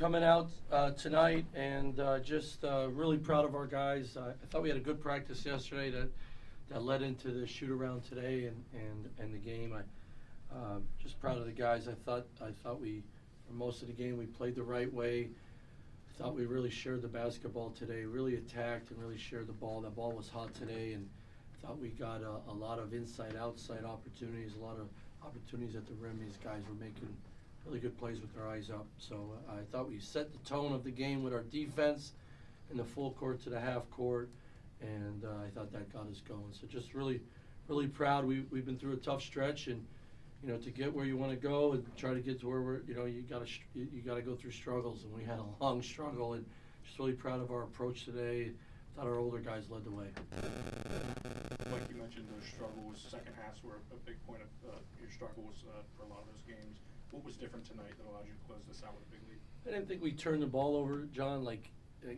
coming out tonight, and just really proud of our guys. I thought we had a good practice yesterday that led into the shoot around today and the game. I just proud of the guys. I thought we, for most of the game, we played the right way. I thought we really shared the basketball today, really attacked and really shared the ball. That ball was hot today, and I thought we got a lot of inside-outside opportunities, a lot of opportunities at the rim. These guys were making really good plays with their eyes up. So I thought we set the tone of the game with our defense in the full court to the half court, and I thought that got us going. So just really, really proud. We've been through a tough stretch, and to get where you want to go and try to get to where we're, you gotta go through struggles, and we had a long struggle, and just really proud of our approach today. Thought our older guys led the way. Mike, you mentioned the struggle was second halves were a big point of your struggle was for a lot of those games. What was different tonight that allowed you to close this out with a big lead? I didn't think we turned the ball over, John. Like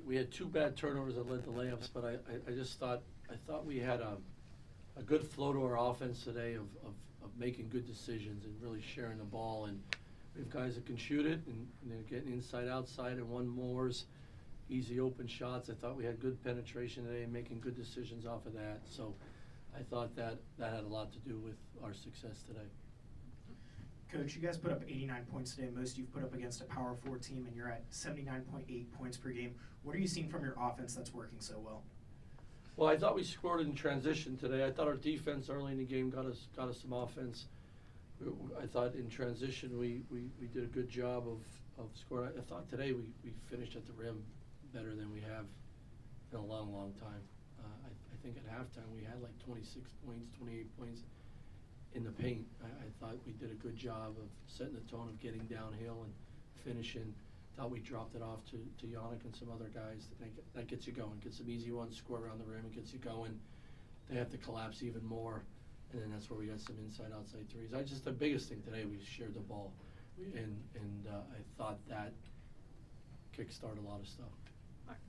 we had two bad turnovers that led to layups, but I thought we had a good flow to our offense today of making good decisions and really sharing the ball. And we have guys that can shoot it, and they're getting inside, outside, and one more's easy open shots. I thought we had good penetration today and making good decisions off of that. So I thought that had a lot to do with our success today. Coach, you guys put up 89 points today. Most you've put up against a Power 4 team, and you're at 79.8 points per game. What are you seeing from your offense that's working so well? Well, I thought we scored in transition today. I thought our defense early in the game got us some offense. I thought in transition we did a good job of scoring. I thought today we finished at the rim better than we have in a long, long time. I think at halftime we had like 26 points, 28 points in the paint. I thought we did a good job of setting the tone of getting downhill and finishing. Thought we dropped it off to Yannick and some other guys. That gets you going. Get some easy ones, score around the rim, and gets you going. They have to collapse even more, and then that's where we got some inside-outside threes. The biggest thing today, we shared the ball, and I thought that kick-started a lot of stuff.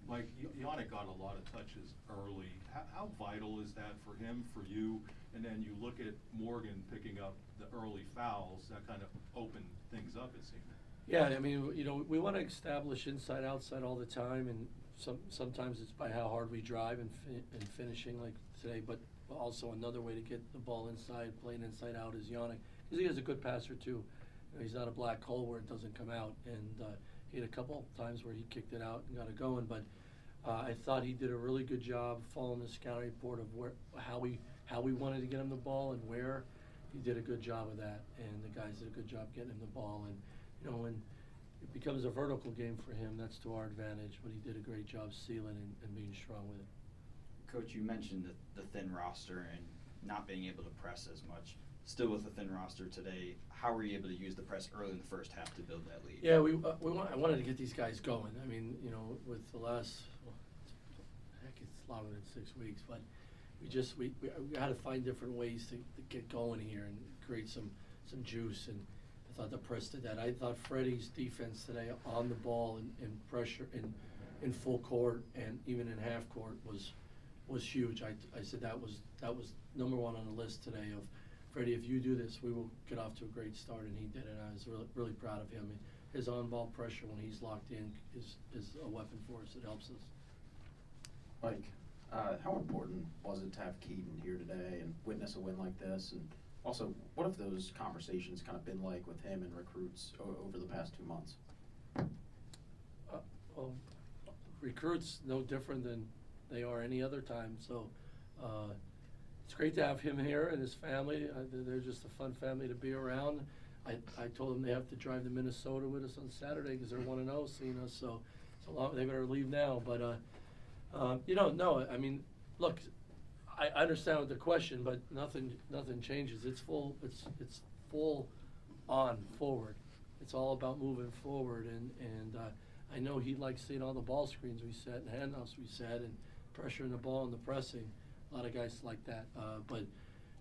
Mike, Yannick got a lot of touches early. How vital is that for him, for you? And then you look at Morgan picking up the early fouls, that kind of opened things up, it seemed. Yeah, I mean, we want to establish inside, outside all the time, and sometimes it's by how hard we drive and finishing like today, but also another way to get the ball inside, playing inside out is Yannick, because he is a good passer too. He's not a black hole where it doesn't come out, and he had a couple times where he kicked it out and got it going, but I thought he did a really good job following the scouting report of how we wanted to get him the ball and where. He did a good job of that, and the guys did a good job getting him the ball. And when it becomes a vertical game for him, that's to our advantage, but he did a great job sealing and being strong with it. Coach, you mentioned the thin roster and not being able to press as much. Still with a thin roster today, how were you able to use the press early in the first half to build that lead? Yeah, I wanted to get these guys going. I mean, with the last, it's longer than 6 weeks, but we had to find different ways to get going here and create some juice, and I thought the press did that. I thought Freddie's defense today on the ball and pressure in full court and even in half court was huge. I said that was number one on the list today of Freddie, if you do this, we will get off to a great start, and he did it. I was really proud of him. His on-ball pressure when he's locked in is a weapon for us. It helps us. Mike, how important was it to have Keaton here today and witness a win like this? And also, what have those conversations kind of been like with him and recruits over the past 2 months? Well, recruits no different than they are any other time. So it's great to have him here and his family. They're just a fun family to be around. I told them they have to drive to Minnesota with us on Saturday because they're 1-0 seeing us. So it's a lot. They better leave now. But no. I mean, look, I understand the question, but nothing changes. It's full on forward. It's all about moving forward, and I know he likes seeing all the ball screens we set and handoffs we set and pressuring the ball and the pressing. A lot of guys like that, but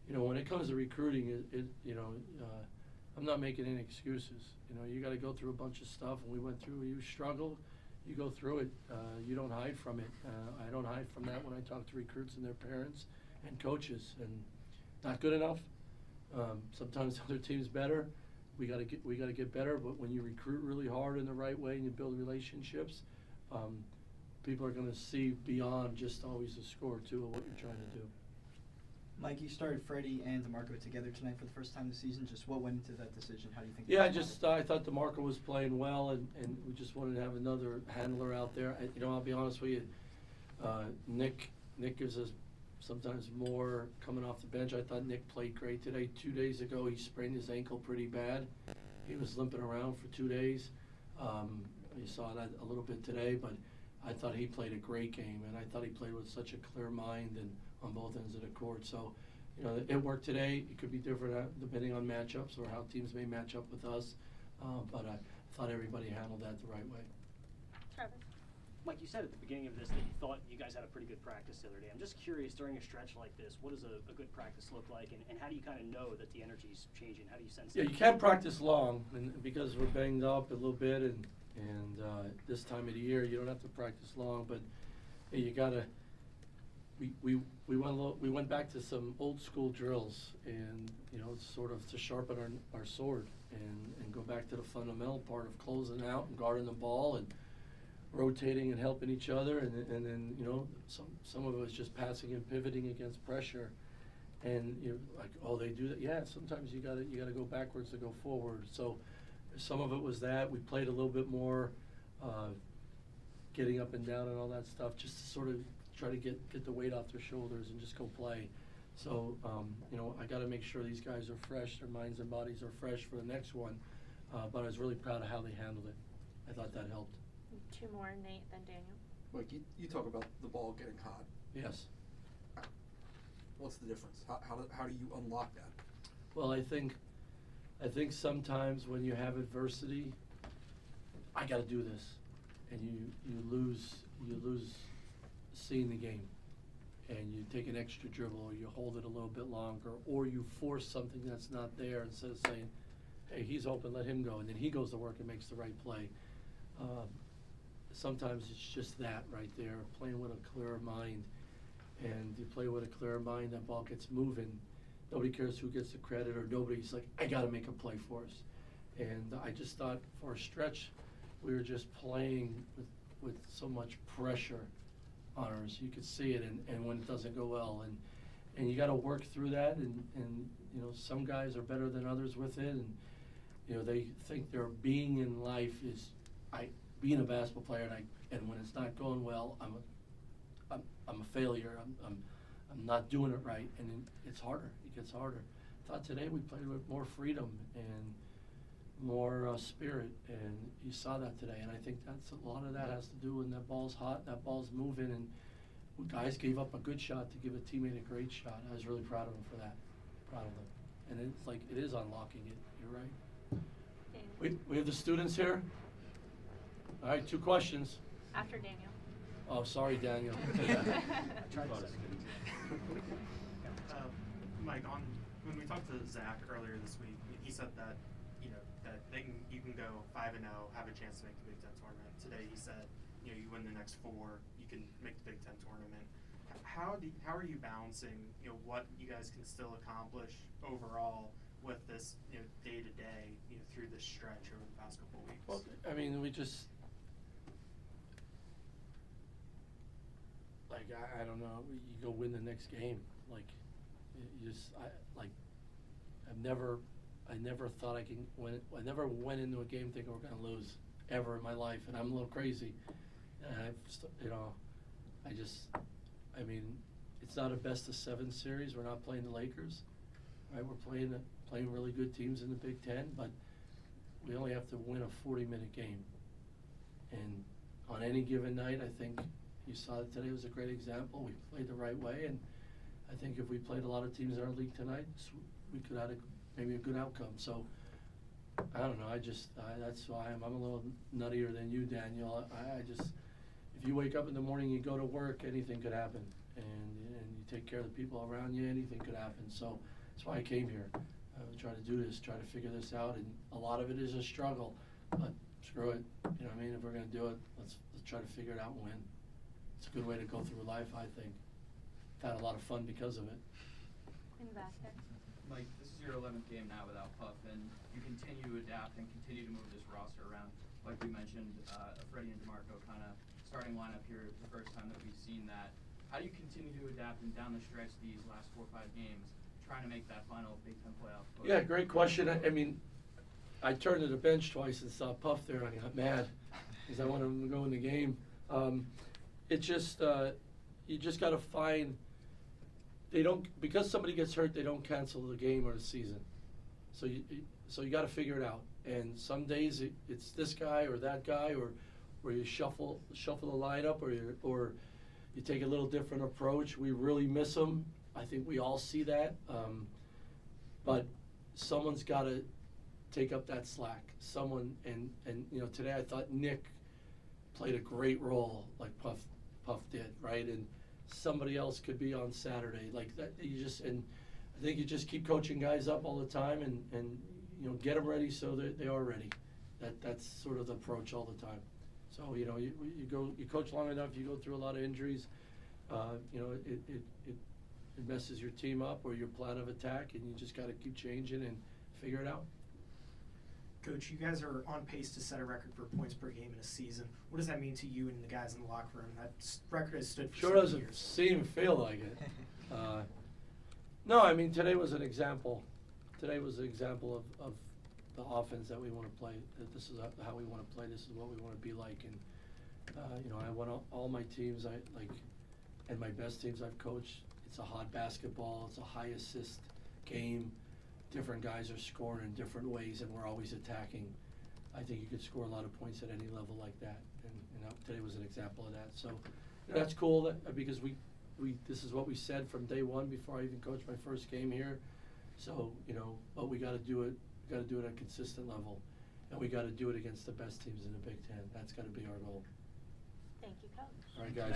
when it comes to recruiting, I'm not making any excuses. You got to go through a bunch of stuff, and we went through. You struggle, you go through it. You don't hide from it. I don't hide from that when I talk to recruits and their parents and coaches. And not good enough. Sometimes other teams better. we gotta get better, but when you recruit really hard in the right way and you build relationships, people are gonna see beyond just always the score too of what you're trying to do. Mike, you started Freddie and DeMarco together tonight for the first time this season. Just what went into that decision? How do you think? Yeah, I thought DeMarco was playing well, and we just wanted to have another handler out there. I'll be honest with you, Nick gives us sometimes more coming off the bench. I thought Nick played great today. 2 days ago, he sprained his ankle pretty bad. He was limping around for 2 days. You saw that a little bit today, but I thought he played a great game, and I thought he played with such a clear mind and on both ends of the court. So, it worked today. It could be different depending on matchups or how teams may match up with us, but I thought everybody handled that the right way. Travis. Mike, you said at the beginning of this that you thought you guys had a pretty good practice the other day. I'm just curious, during a stretch like this, what does a good practice look like, and how do you kind of know that the energy's changing? How do you sense Yeah, that? you can't practice long, and because we're banged up a little bit, and this time of the year, you don't have to practice long, but hey, you gotta. We went back to some old school drills, and sort of to sharpen our sword and go back to the fundamental part of closing out and guarding the ball and rotating and helping each other, and then some of it was just passing and pivoting against pressure, and they do that. Yeah, sometimes you gotta go backwards to go forward. So some of it was that we played a little bit more, getting up and down and all that stuff, just to sort of try to get the weight off their shoulders and just go play. So I got to make sure these guys are fresh, their minds and bodies are fresh for the next one. But I was really proud of how they handled it. I thought that helped. 2 more, Nate, then Daniel. Mike, you talk about the ball getting hot. Yes. What's the difference? How do you unlock that? Well, I think sometimes when you have adversity, I got to do this, and you lose seeing the game, and you take an extra dribble, or you hold it a little bit longer, or you force something that's not there instead of saying, hey, he's open, let him go, and then he goes to work and makes the right play. Sometimes it's just that right there, playing with a clearer mind, and you play with a clearer mind, that ball gets moving. Nobody cares who gets the credit, or nobody's like, I got to make a play for us. And I just thought for a stretch, we were just playing with so much pressure on us. You could see it, and when it doesn't go well, and you got to work through that, and some guys are better than others with it, and they think their being in life is being a basketball player, and when it's not going well, I'm a failure. I'm not doing it right, and then it's harder. It gets harder. I thought today we played with more freedom and more spirit, and you saw that today. And I think a lot of that has to do when that ball's hot, that ball's moving, and guys gave up a good shot to give a teammate a great shot. I was really proud of them for that. Proud of them. And it's like it is unlocking it. You're right. We have the students here. All right, 2 questions. After Daniel. Oh, sorry, Daniel. Mike, when we talked to Zach earlier this week, he said that you can go 5-0, have a chance to make the Big Ten tournament. Today he said you win the next 4, you can make the Big Ten tournament. How are you balancing what you guys can still accomplish overall with this day to day through this stretch over the past couple of weeks? Well, I mean, we just I don't know. You go win the next game. I never thought I can win. I never went into a game thinking we're going to lose ever in my life, and I'm a little crazy. And I mean, it's not a best of 7 series. We're not playing the Lakers, right? We're playing really good teams in the Big Ten, but we only have to win a 40-minute game. And on any given night, I think you saw that today was a great example. We played the right way, and I think if we played a lot of teams in our league tonight, we could have maybe a good outcome. So I don't know. That's why I'm a little nuttier than you, Daniel. If you wake up in the morning, you go to work, anything could happen, and you take care of the people around you, anything could happen. So that's why I came here. Try to do this, try to figure this out, and a lot of it is a struggle, but screw it. You know what I mean? If we're gonna do it, let's try to figure it out and win. It's a good way to go through life, I think. I've had a lot of fun because of it. In the back there. Mike, this is your 11th game now without Puff, and you continue to adapt and continue to move this roster around. Like we mentioned, Freddie and DeMarco kind of starting lineup here, the first time that we've seen that. How do you continue to adapt and down the stretch these last 4 or 5 games, trying to make that final Big Ten playoff push? Yeah, great question. I mean, I turned to the bench twice and saw Puff there, and I got mad because I wanted him to go in the game. It just you just got to find. They don't, because somebody gets hurt, they don't cancel the game or the season. So you got to figure it out. And some days it's this guy or that guy, or you shuffle the lineup, or you take a little different approach. We really miss them. I think we all see that. But someone's got to take up that slack. Someone, and today I thought Nick played a great role, like Puff did, right? And somebody else could be on Saturday, like that. And I think you just keep coaching guys up all the time, and get them ready so that they are ready. That's sort of the approach all the time. So you coach long enough, you go through a lot of injuries. It messes your team up or your plan of attack, and you just got to keep changing and figure it out. Coach, you guys are on pace to set a record for points per game in a season. What does that mean to you and the guys in the locker room? That record has stood for Sure 7 doesn't years. seem and feel like it. No, I mean, today was an example. Today was an example of the offense that we want to play. That this is how we want to play. This is what we want to be like. And I want all my teams. And my best teams I've coached. It's a hot basketball. It's a high assist game. Different guys are scoring in different ways, and we're always attacking. I think you could score a lot of points at any level like that, and today was an example of that. So that's cool because we this is what we said from day one before I even coached my first game here. So but we got to do it. We got to do it at a consistent level, and we got to do it against the best teams in the Big Ten. That's got to be our goal. Thank you, Coach. All right, guys.